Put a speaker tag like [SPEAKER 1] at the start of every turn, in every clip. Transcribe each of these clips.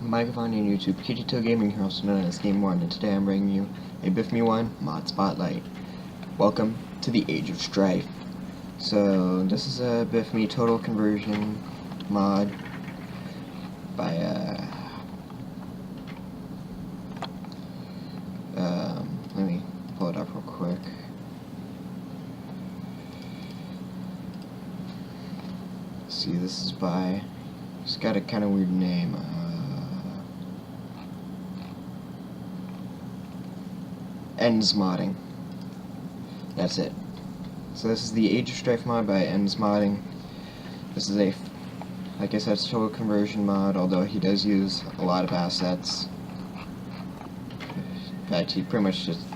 [SPEAKER 1] Microphone on YouTube, KT2 Gaming here, also known as Game 1, and today I'm bringing you a BFME 1 mod spotlight. Welcome to the Age of Strife. So, this is a BFME total conversion mod by, let me pull it up real quick. See, this is by, it's got a kind of weird name, Ends Modding. That's it. So this is the Age of Strife mod by Ends Modding. This is a, like I said, it's a total conversion mod, although he does use a lot of assets. In fact, he pretty much just,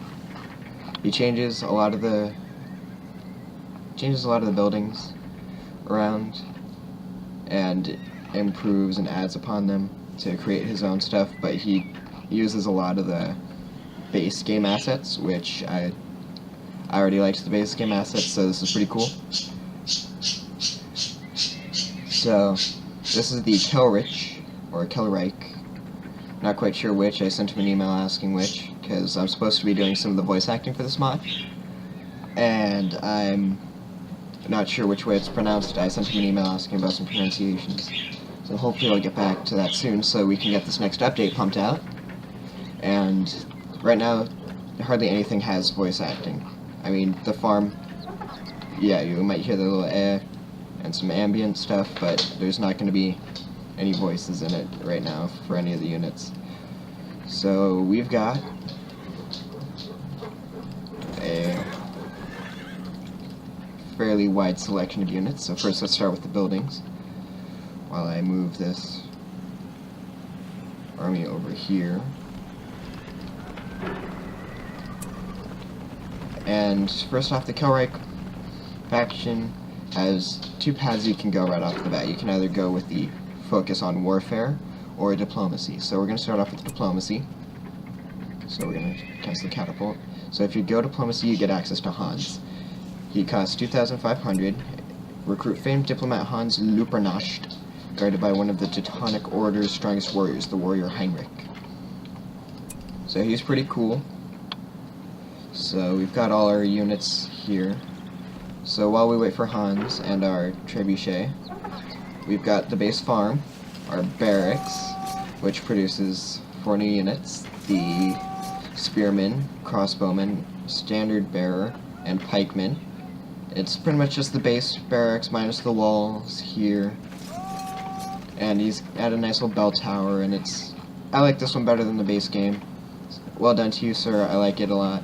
[SPEAKER 1] he changes a lot of the buildings around and improves and adds upon them to create his own stuff, but he uses a lot of the base game assets, which I already liked the base game assets, so this is pretty cool. So this is the Kelreich, or Kelreich, not quite sure which. I sent him an email asking which, because I'm supposed to be doing some of the voice acting for this mod, and I'm not sure which way it's pronounced. I sent him an email asking about some pronunciations, so hopefully I'll get back to that soon so we can get this next update pumped out. And right now, hardly anything has voice acting. I mean, the farm, yeah, you might hear the little and some ambient stuff, but there's not going to be any voices in it right now for any of the units. So we've got a fairly wide selection of units. So first let's start with the buildings, while I move this army over here. And first off, the Kelreich faction has two paths you can go right off the bat. You can either go with the focus on warfare or diplomacy. So we're going to start off with diplomacy. So we're going to test the catapult. So if you go diplomacy, you get access to Hans. He costs 2,500. Recruit famed diplomat Hans Lupernacht, guarded by one of the Teutonic Order's strongest warriors, the warrior Heinrich. So he's pretty cool. So we've got all our units here. So while we wait for Hans and our trebuchet, we've got the base farm, our barracks, which produces 4 new units, the spearman, crossbowman, standard bearer, and pikeman. It's pretty much just the base barracks minus the walls here. And he's at a nice little bell tower, and I like this one better than the base game. Well done to you, sir, I like it a lot.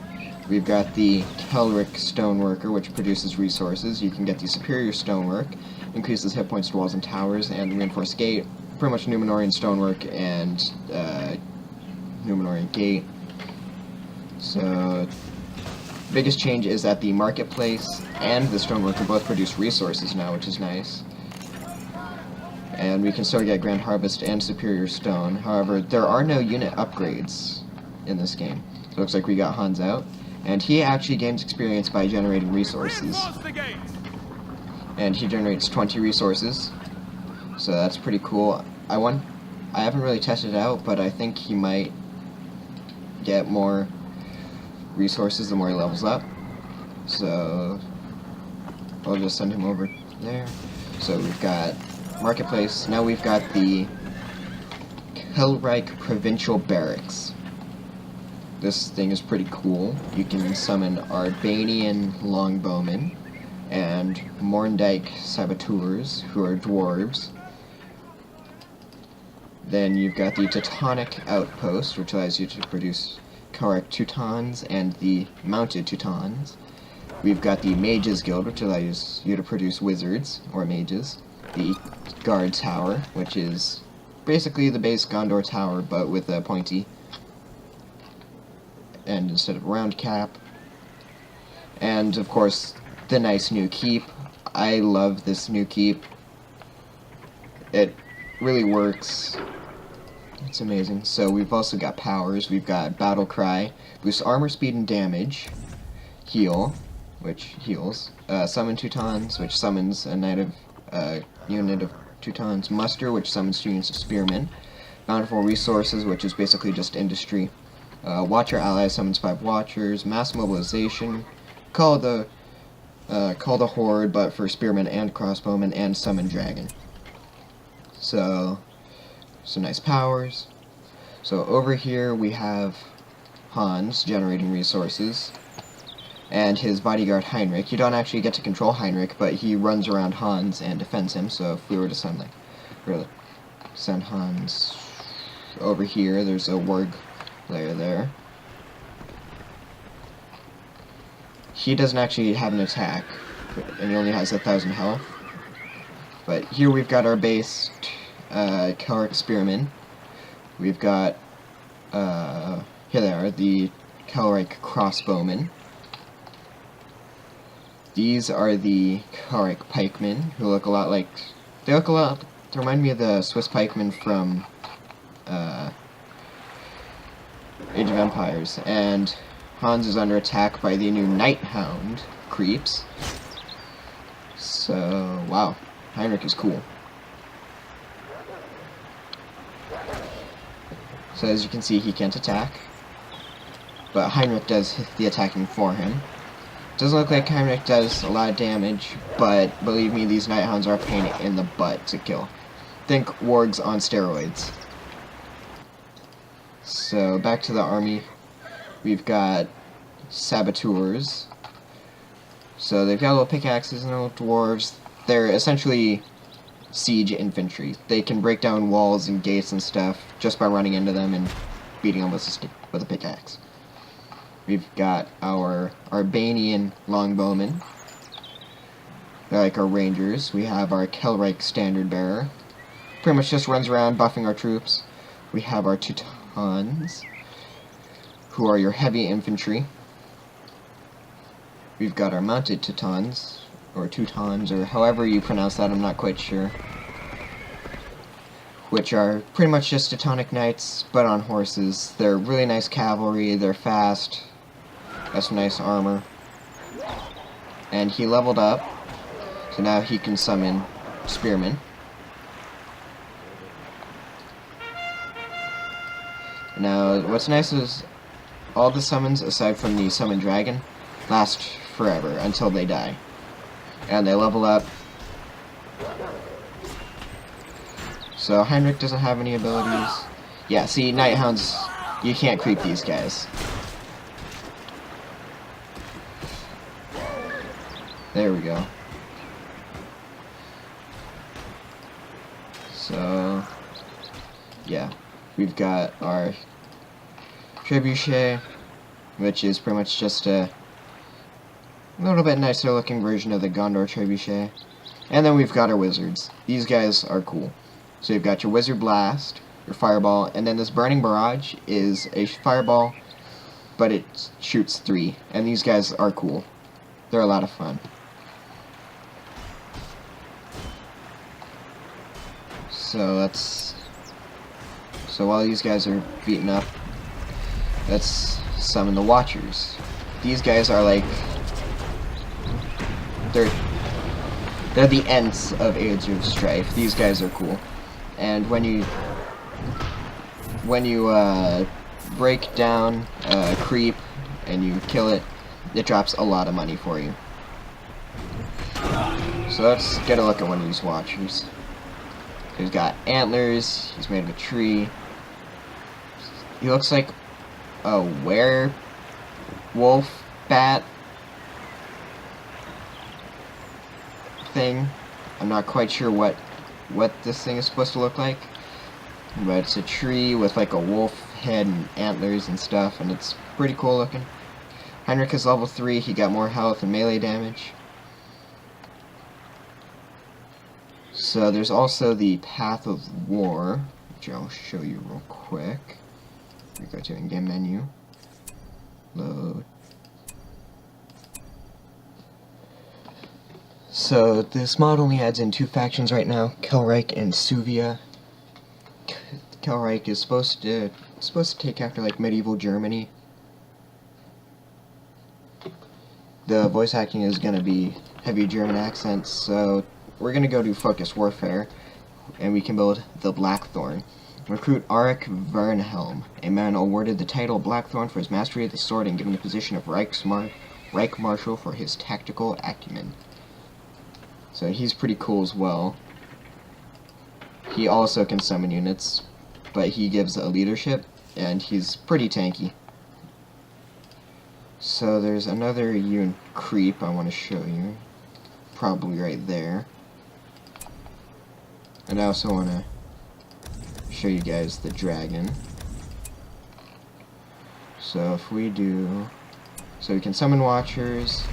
[SPEAKER 1] We've got the Kelreich Stoneworker, which produces resources. You can get the Superior Stonework, increases hit points to walls and towers, and Reinforced Gate, pretty much Numenorian Stonework and Numenorian Gate. So, biggest change is that the Marketplace and the Stoneworker both produce resources now, which is nice. And we can still get Grand Harvest and Superior Stone. However, there are no unit upgrades in this game. So it looks like we got Hans out. And he actually gains experience by generating resources. And he generates 20 resources. So that's pretty cool. I haven't really tested it out, but I think he might get more resources the more he levels up. So I'll just send him over there. So we've got Marketplace. Now we've got the Kelreich Provincial Barracks. This thing is pretty cool. You can summon Arbanian Longbowmen and Morndike Saboteurs, who are dwarves. Then you've got the Teutonic Outpost, which allows you to produce Kelreich Teutons and the Mounted Teutons. We've got the Mages Guild, which allows you to produce wizards, or mages. The Guard Tower, which is basically the base Gondor Tower, but with a pointy and instead of round cap. And of course the nice new keep. I love this new keep. It really works. It's amazing. So we've also got powers. We've got Battle Cry, boosts armor, speed, and damage. Heal, which heals. Summon Teutons, which summons a unit of Teutons. Muster, which summons 2 units of Spearmen. Bountiful Resources, which is basically just industry. Watcher Ally summons 5 Watchers. Mass Mobilization. Call the Horde, but for Spearmen and Crossbowmen, and Summon Dragon. So, some nice powers. So over here we have Hans generating resources, and his bodyguard Heinrich. You don't actually get to control Heinrich, but he runs around Hans and defends him. So if we were to send send Hans over here, there's a warg layer there. He doesn't actually have an attack, and he only has 1,000 health. But here we've got our base Kelreich Spearmen. We've got here they are, the Kelreich Crossbowmen. These are the Kelreich Pikemen, who look a lot like, they remind me of the Swiss pikemen from Age of Empires. And Hans is under attack by the new Nighthound creeps. So, wow, Heinrich is cool. So as you can see, he can't attack, but Heinrich does the attacking for him. Doesn't look like Kelreich does a lot of damage, but believe me, these Nighthounds are a pain in the butt to kill. Think wargs on steroids. So back to the army, we've got Saboteurs. So they've got little pickaxes and little dwarves. They're essentially siege infantry. They can break down walls and gates and stuff just by running into them and beating them with a pickaxe. We've got our Albanian longbowmen. They're like our rangers. We have our Kelreich standard bearer. Pretty much just runs around buffing our troops. We have our Teutons, who are your heavy infantry. We've got our mounted Teutons, or Teutons, or however you pronounce that, I'm not quite sure. Which are pretty much just Teutonic knights, but on horses. They're really nice cavalry, they're fast, got some nice armor. And he leveled up, so now he can summon spearmen. Now, what's nice is all the summons, aside from the summon dragon, last forever until they die. And they level up. So Heinrich doesn't have any abilities. Yeah, see, Nighthounds, you can't creep these guys. There we go. So, yeah, we've got our Trebuchet, which is pretty much just a little bit nicer looking version of the Gondor Trebuchet. And then we've got our wizards. These guys are cool. So you've got your Wizard Blast, your Fireball, and then this Burning Barrage is a Fireball, but it shoots 3. And these guys are cool. They're a lot of fun. So while these guys are beaten up, let's summon the Watchers. These guys are like, they're the Ents of Age of Strife. These guys are cool. And when you break down a creep and you kill it, it drops a lot of money for you. So let's get a look at one of these Watchers. He's got antlers, he's made of a tree. He looks like a werewolf bat thing. I'm not quite sure what this thing is supposed to look like, but it's a tree with like a wolf head and antlers and stuff, and it's pretty cool looking. Heinrich is level 3, he got more health and melee damage. So there's also the Path of War, which I'll show you real quick. We go to in-game menu, load. So this mod only adds in 2 factions right now, Kelreich and Suvia. Kelreich is supposed to take after like medieval Germany. The voice acting is going to be heavy German accents, so we're going to go to Focus Warfare, and we can build the Blackthorn, Recruit Arik Vernhelm, a man awarded the title Blackthorn for his mastery of the sword and given the position of Reich Marshal for his tactical acumen. So he's pretty cool as well. He also can summon units, but he gives a leadership, and he's pretty tanky. So there's another unit creep I want to show you. Probably right there. And I also want to show you guys the dragon. So if we do... So we can summon Watchers,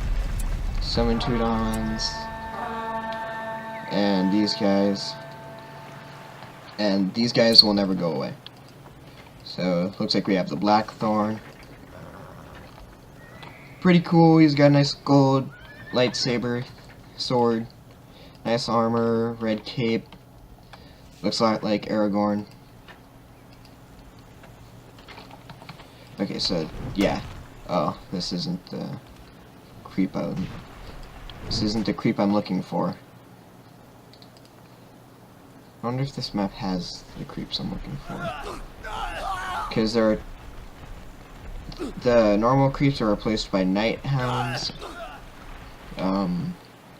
[SPEAKER 1] summon Teutons, and these guys. And these guys will never go away. So looks like we have the Blackthorn. Pretty cool. He's got a nice gold lightsaber sword, nice armor, red cape. Looks a lot like Aragorn. Okay, so yeah. Oh, this isn't the creep this isn't the creep I'm looking for. I wonder if this map has the creeps I'm looking for. Because the normal creeps are replaced by night hounds.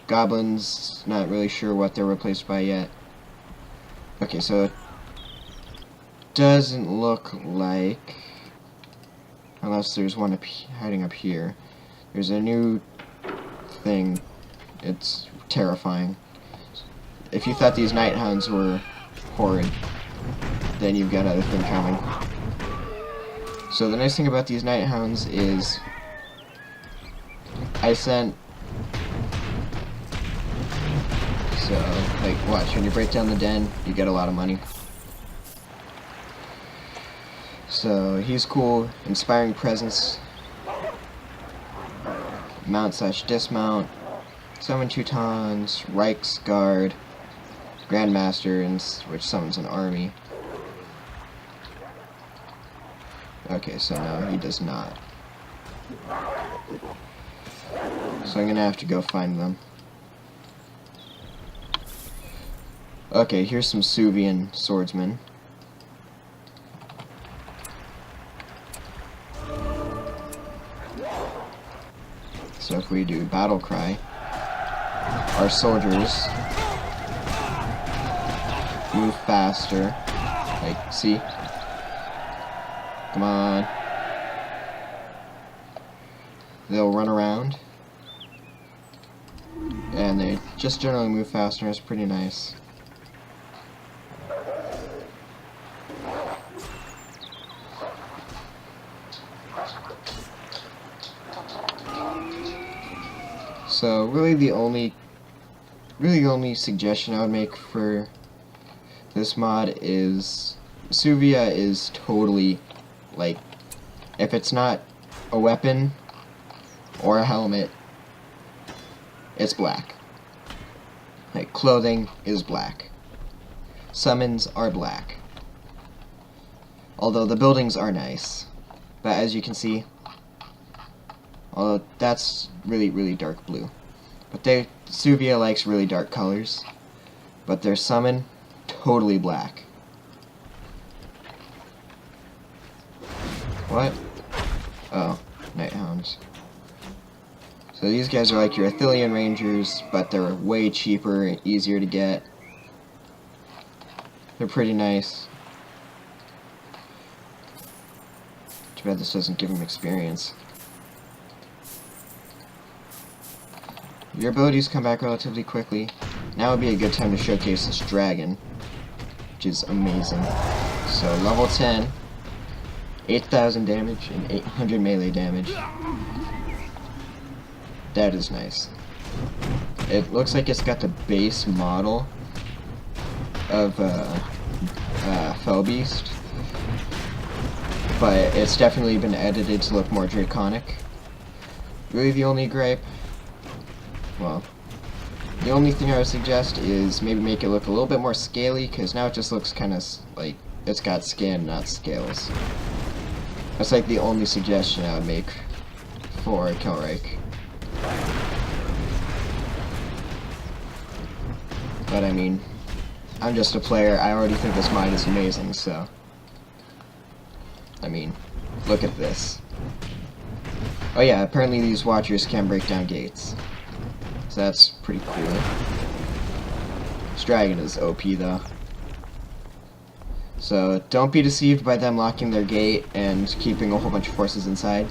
[SPEAKER 1] Goblins, not really sure what they're replaced by yet. Okay, so it doesn't look like, unless there's one hiding up here. There's a new thing. It's terrifying. If you thought these night hounds were horrid, then you've got another thing coming. So the nice thing about these night hounds is I sent... So, like, watch, when you break down the den, you get a lot of money. So, he's cool. Inspiring Presence. Mount/dismount. Summon Teutons. Reich's Guard. Grandmaster, which summons an army. Okay, so no, he does not. So I'm gonna have to go find them. Okay, here's some Suvian swordsmen. So if we do battle cry, our soldiers move faster. Like, see? Come on. They'll run around. And they just generally move faster. It's pretty nice. So really the only suggestion I would make for this mod is Suvia is totally, like, if it's not a weapon or a helmet, it's black. Like, clothing is black. Summons are black. Although the buildings are nice. But as you can see, although that's really dark blue. But Suvia likes really dark colors. But their summon, totally black. What? Oh, Night Hounds. So these guys are like your Athelian Rangers, but they're way cheaper and easier to get. They're pretty nice. Too bad this doesn't give them experience. Your abilities come back relatively quickly. Now would be a good time to showcase this dragon, which is amazing. So level 10, 8,000 damage and 800 melee damage. That is nice. It looks like it's got the base model of Fellbeast, but it's definitely been edited to look more draconic. Really the only gripe, well, the only thing I would suggest is maybe make it look a little bit more scaly, because now it just looks kind of like it's got skin, not scales. That's like the only suggestion I would make for Kelreich. But I mean, I'm just a player. I already think this mine is amazing, so... I mean, look at this. Oh yeah, apparently these watchers can break down gates. So that's pretty cool. This dragon is OP though. So don't be deceived by them locking their gate and keeping a whole bunch of forces inside.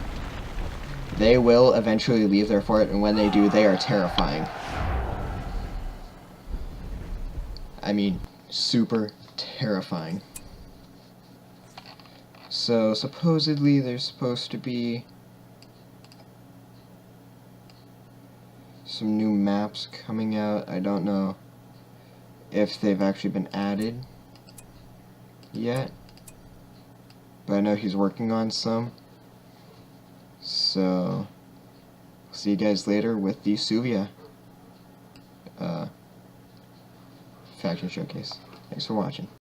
[SPEAKER 1] They will eventually leave their fort, and when they do, they are terrifying. I mean, super terrifying. So supposedly there's supposed to be some new maps coming out. I don't know if they've actually been added yet, but I know he's working on some. So see you guys later with the Suvia faction showcase. Thanks for watching.